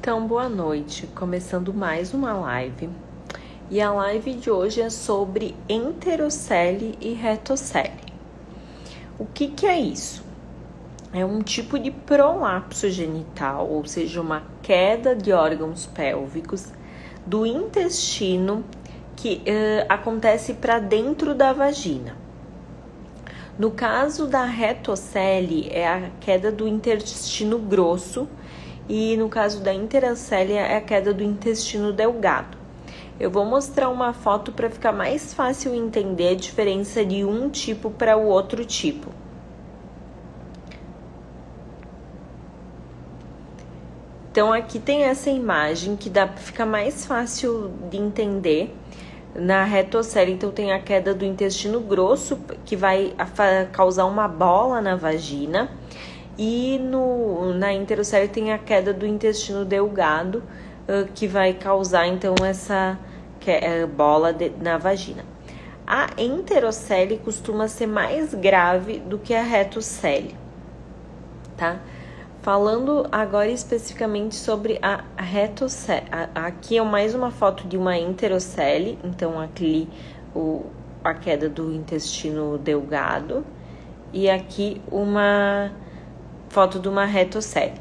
Então, boa noite. Começando mais uma live. E a live de hoje é sobre enterocele e retocele. O que é isso? É um tipo de prolapso genital, ou seja, uma queda de órgãos pélvicos do intestino que acontece para dentro da vagina. No caso da retocele, é a queda do intestino grosso, e no caso da enterocele é a queda do intestino delgado. Eu vou mostrar uma foto para ficar mais fácil entender a diferença de um tipo para o outro tipo. Então aqui tem essa imagem que fica mais fácil de entender. Na retocele, então, tem a queda do intestino grosso, que vai causar uma bola na vagina. E na enterocele tem a queda do intestino delgado, que vai causar, então, essa bola na vagina. A enterocele costuma ser mais grave do que a retocele, tá? Falando agora especificamente sobre a retocele, aqui é mais uma foto de uma enterocele, então aqui a queda do intestino delgado, e aqui uma foto de uma retocele.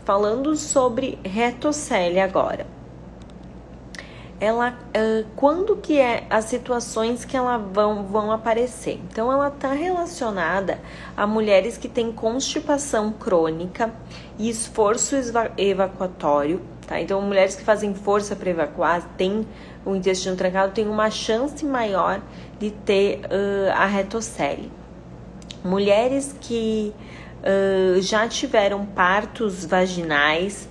Falando sobre retocele agora, ela, quando que é as situações que ela vão aparecer? Então, ela está relacionada a mulheres que têm constipação crônica e esforço evacuatório, tá? Então, mulheres que fazem força para evacuar, têm o intestino trancado, têm uma chance maior de ter a retocele. Mulheres que já tiveram partos vaginais,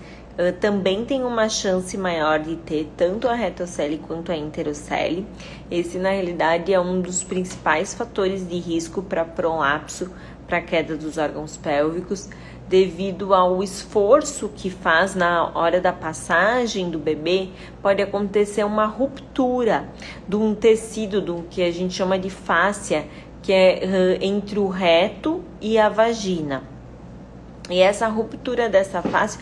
também tem uma chance maior de ter tanto a retocele quanto a enterocele. Esse, na realidade, é um dos principais fatores de risco para prolapso, para queda dos órgãos pélvicos, devido ao esforço que faz na hora da passagem do bebê. Pode acontecer uma ruptura de um tecido, do que a gente chama de fáscia, que é entre o reto e a vagina. E essa ruptura dessa face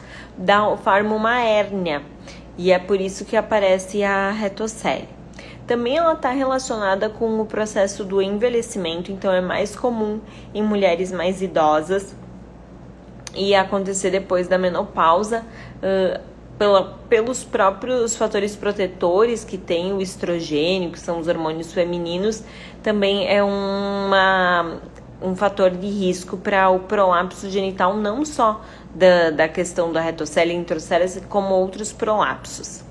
forma uma hérnia, e é por isso que aparece a retocele. Também ela está relacionada com o processo do envelhecimento, então é mais comum em mulheres mais idosas e acontecer depois da menopausa, pelos próprios fatores protetores que tem o estrogênio, que são os hormônios femininos, também é um fator de risco para o prolapso genital, não só da questão da retocele e enterocele, como outros prolapsos.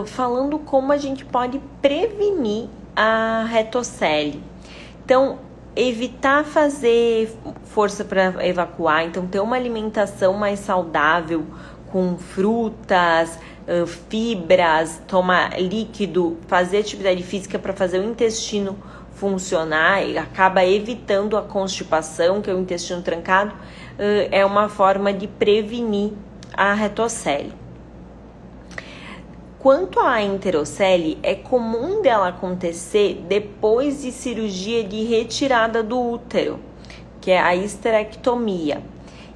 Falando como a gente pode prevenir a retocele. Então, evitar fazer força para evacuar, então ter uma alimentação mais saudável, com frutas, fibras, tomar líquido, fazer atividade física para fazer o intestino funcionar, e acaba evitando a constipação, que é o intestino trancado, é uma forma de prevenir a retocele. Quanto à enterocele, é comum dela acontecer depois de cirurgia de retirada do útero, que é a histerectomia.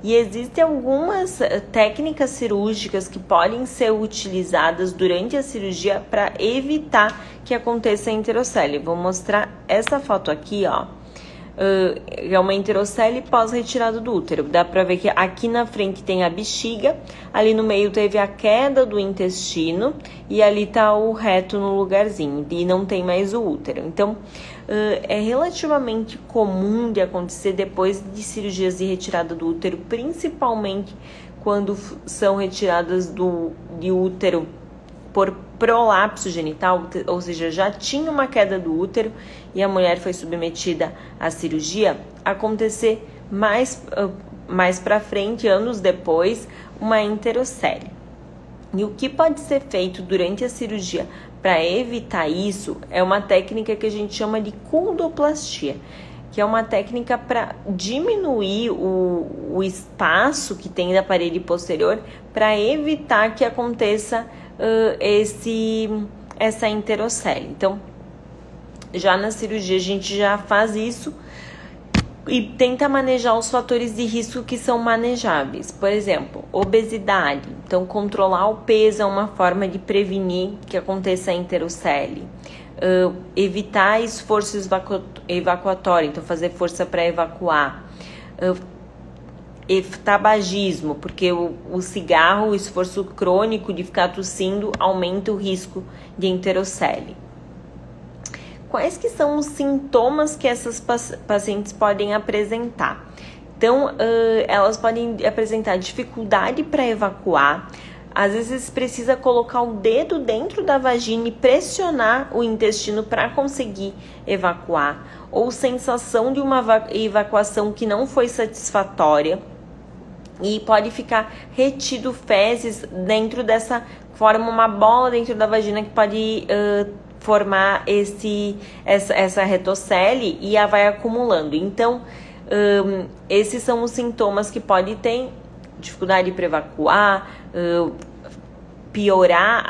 E existem algumas técnicas cirúrgicas que podem ser utilizadas durante a cirurgia para evitar que aconteça a enterocele. Vou mostrar essa foto aqui, ó. É uma enterocele pós-retirada do útero. Dá para ver que aqui na frente tem a bexiga, ali no meio teve a queda do intestino e ali tá o reto no lugarzinho e não tem mais o útero. Então, é relativamente comum de acontecer depois de cirurgias de retirada do útero, principalmente quando são retiradas de útero por prolapso genital, ou seja, já tinha uma queda do útero e a mulher foi submetida à cirurgia, acontecer mais para frente, anos depois, uma enterocele. E o que pode ser feito durante a cirurgia para evitar isso é uma técnica que a gente chama de coldoplastia, que é uma técnica para diminuir o espaço que tem da parede posterior para evitar que aconteça essa enterocele. Então, já na cirurgia a gente já faz isso E tenta manejar os fatores de risco que são manejáveis. Por exemplo, obesidade. Então, controlar o peso é uma forma de prevenir que aconteça a enterocele. Evitar esforço evacuatório, então fazer força para evacuar. Tabagismo, porque o cigarro, o esforço crônico de ficar tossindo aumenta o risco de enterocele. Quais que são os sintomas que essas pacientes podem apresentar? Então, elas podem apresentar dificuldade para evacuar, às vezes precisa colocar o dedo dentro da vagina e pressionar o intestino para conseguir evacuar, ou sensação de uma evacuação que não foi satisfatória, e pode ficar retido fezes dentro dessa, forma uma bola dentro da vagina que pode formar essa retocele e a vai acumulando. Então, esses são os sintomas que pode ter dificuldade para evacuar, piorar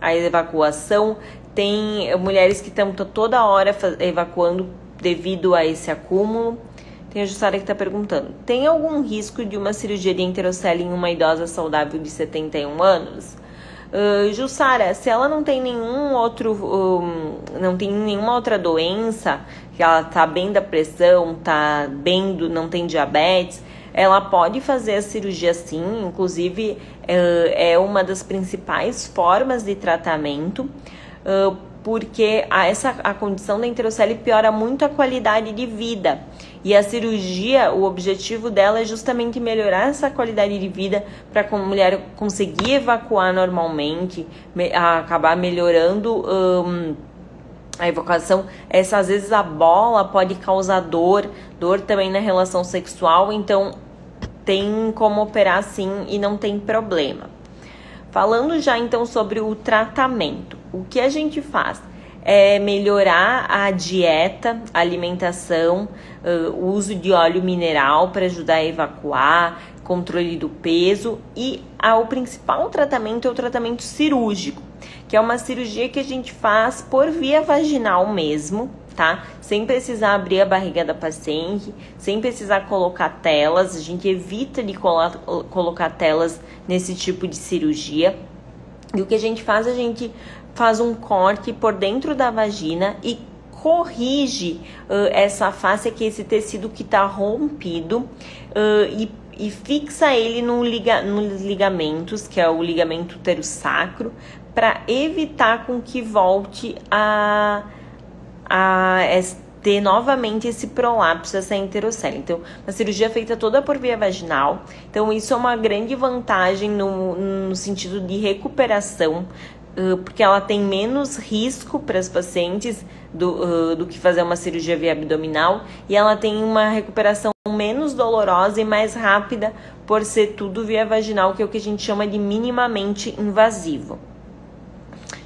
a evacuação. Tem mulheres que estão toda hora evacuando devido a esse acúmulo. Tem a Jussara que está perguntando, tem algum risco de uma cirurgia de enterocele em uma idosa saudável de 71 anos? Jussara, se ela não tem nenhuma outra doença, que ela tá bem da pressão, tá bem não tem diabetes, ela pode fazer a cirurgia sim, inclusive é uma das principais formas de tratamento, porque a condição da enterocele piora muito a qualidade de vida. E a cirurgia, o objetivo dela é justamente melhorar essa qualidade de vida para a mulher conseguir evacuar normalmente, acabar melhorando a evacuação. Às vezes a bola pode causar dor também na relação sexual, então tem como operar sim e não tem problema. Falando já então sobre o tratamento, o que a gente faz? É melhorar a dieta, a alimentação, o uso de óleo mineral para ajudar a evacuar, controle do peso, e o principal tratamento é o tratamento cirúrgico, que é uma cirurgia que a gente faz por via vaginal mesmo, tá? Sem precisar abrir a barriga da paciente, sem precisar colocar telas. A gente evita de colocar telas nesse tipo de cirurgia. E o que a gente faz faz um corte por dentro da vagina e corrige essa face, que é esse tecido que está rompido, e fixa ele nos ligamentos, que é o ligamento uterosacro, para evitar com que volte a ter novamente esse prolapso, essa enterocele. Então, uma cirurgia feita toda por via vaginal. Então, isso é uma grande vantagem no sentido de recuperação, porque ela tem menos risco para as pacientes do que fazer uma cirurgia via abdominal, e ela tem uma recuperação menos dolorosa e mais rápida por ser tudo via vaginal, que é o que a gente chama de minimamente invasivo.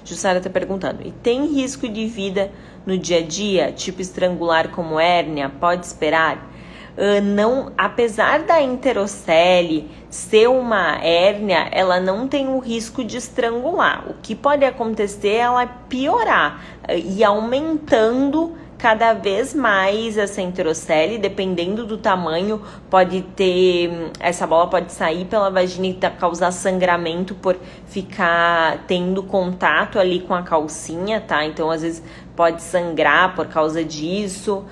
Jussara está perguntando, e tem risco de vida no dia a dia, tipo estrangular como hérnia, pode esperar? Não, apesar da enterocele ser uma hérnia, ela não tem o risco de estrangular. O que pode acontecer é ela piorar e aumentando cada vez mais essa enterocele, dependendo do tamanho, essa bola pode sair pela vagina e causar sangramento por ficar tendo contato ali com a calcinha, tá? Então, às vezes, pode sangrar por causa disso,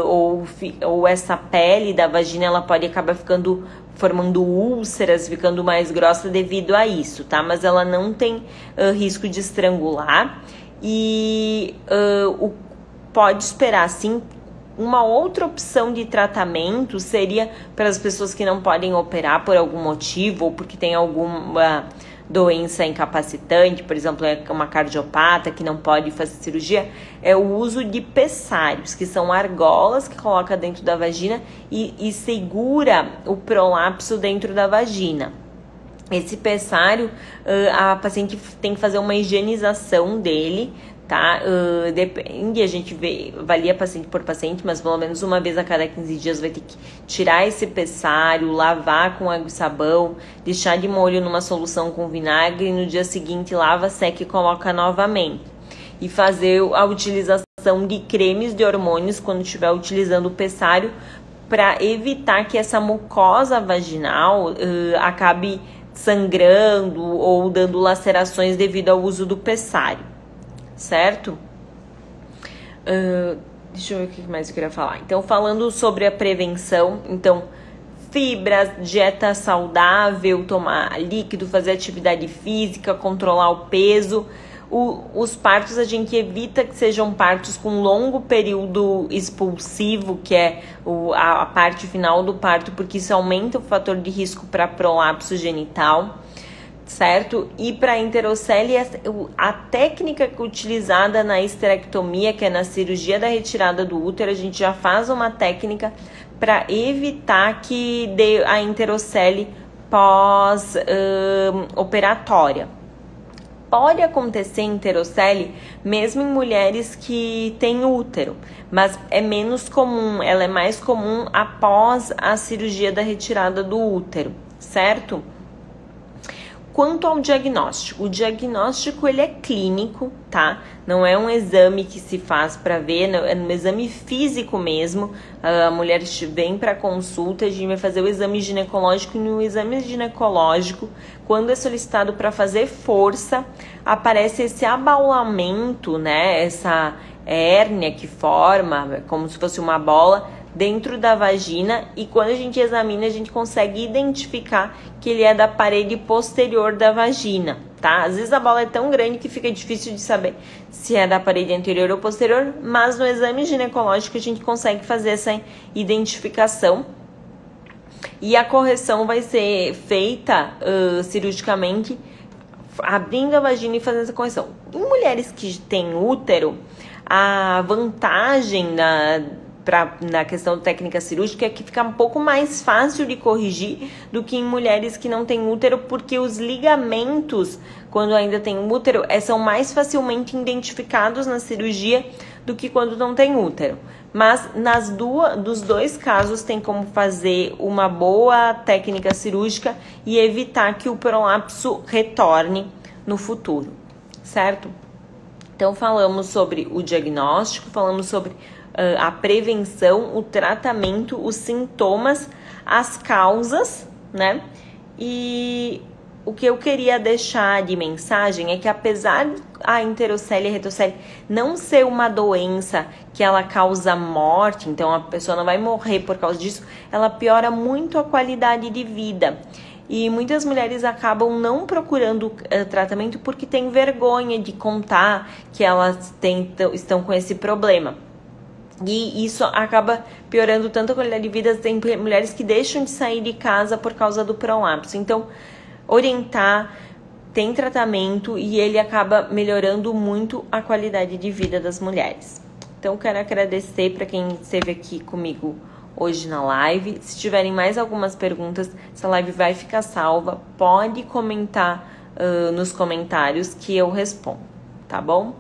ou essa pele da vagina, ela pode acabar formando úlceras, ficando mais grossa devido a isso, tá? Mas ela não tem risco de estrangular e pode esperar, sim. Uma outra opção de tratamento seria para as pessoas que não podem operar por algum motivo ou porque tem alguma doença incapacitante, por exemplo, é uma cardiopata que não pode fazer cirurgia, é o uso de pessários, que são argolas que coloca dentro da vagina e segura o prolapso dentro da vagina. Esse pessário, a paciente tem que fazer uma higienização dele, tá? Depende, a gente avalia paciente por paciente, mas pelo menos uma vez a cada 15 dias vai ter que tirar esse pessário, lavar com água e sabão, deixar de molho numa solução com vinagre e no dia seguinte lava, seca e coloca novamente. E fazer a utilização de cremes de hormônios quando estiver utilizando o pessário, para evitar que essa mucosa vaginal acabe sangrando ou dando lacerações devido ao uso do pessário, certo? Deixa eu ver o que mais eu queria falar. Então, falando sobre a prevenção, então, fibras, dieta saudável, tomar líquido, fazer atividade física, controlar o peso. Os partos a gente evita que sejam partos com longo período expulsivo, que é a parte final do parto, porque isso aumenta o fator de risco para prolapso genital, certo? E para enterocele, a técnica utilizada na histerectomia, que é na cirurgia da retirada do útero, a gente já faz uma técnica para evitar que dê a enterocele pós-operatória. Pode acontecer enterocele mesmo em mulheres que têm útero, mas é menos comum, ela é mais comum após a cirurgia da retirada do útero, certo? Quanto ao diagnóstico, o diagnóstico ele é clínico, tá? Não é um exame que se faz para ver, é um exame físico mesmo. A mulher vem para consulta, a gente vai fazer o exame ginecológico e no exame ginecológico, quando é solicitado para fazer força, aparece esse abaulamento, né? Essa hérnia que forma, como se fosse uma bola, dentro da vagina, e quando a gente examina, a gente consegue identificar que ele é da parede posterior da vagina, tá? Às vezes a bola é tão grande que fica difícil de saber se é da parede anterior ou posterior, mas no exame ginecológico a gente consegue fazer essa identificação e a correção vai ser feita cirurgicamente, abrindo a vagina e fazendo essa correção. Em mulheres que têm útero, a vantagem na questão da técnica cirúrgica é que fica um pouco mais fácil de corrigir do que em mulheres que não têm útero, porque os ligamentos, quando ainda tem útero, são mais facilmente identificados na cirurgia do que quando não tem útero. Mas dos dois casos tem como fazer uma boa técnica cirúrgica e evitar que o prolapso retorne no futuro, certo? Então falamos sobre o diagnóstico, falamos sobre a prevenção, o tratamento, os sintomas, as causas, né? E o que eu queria deixar de mensagem é que apesar a enterocele e a retocele não ser uma doença que ela causa morte, então a pessoa não vai morrer por causa disso, ela piora muito a qualidade de vida. E muitas mulheres acabam não procurando tratamento porque têm vergonha de contar que elas estão com esse problema. E isso acaba piorando tanto a qualidade de vida. Tem mulheres que deixam de sair de casa por causa do prolapso. Então, orientar, tem tratamento e ele acaba melhorando muito a qualidade de vida das mulheres. Então, quero agradecer para quem esteve aqui comigo hoje na live. Se tiverem mais algumas perguntas, essa live vai ficar salva. Pode comentar nos comentários que eu respondo, tá bom?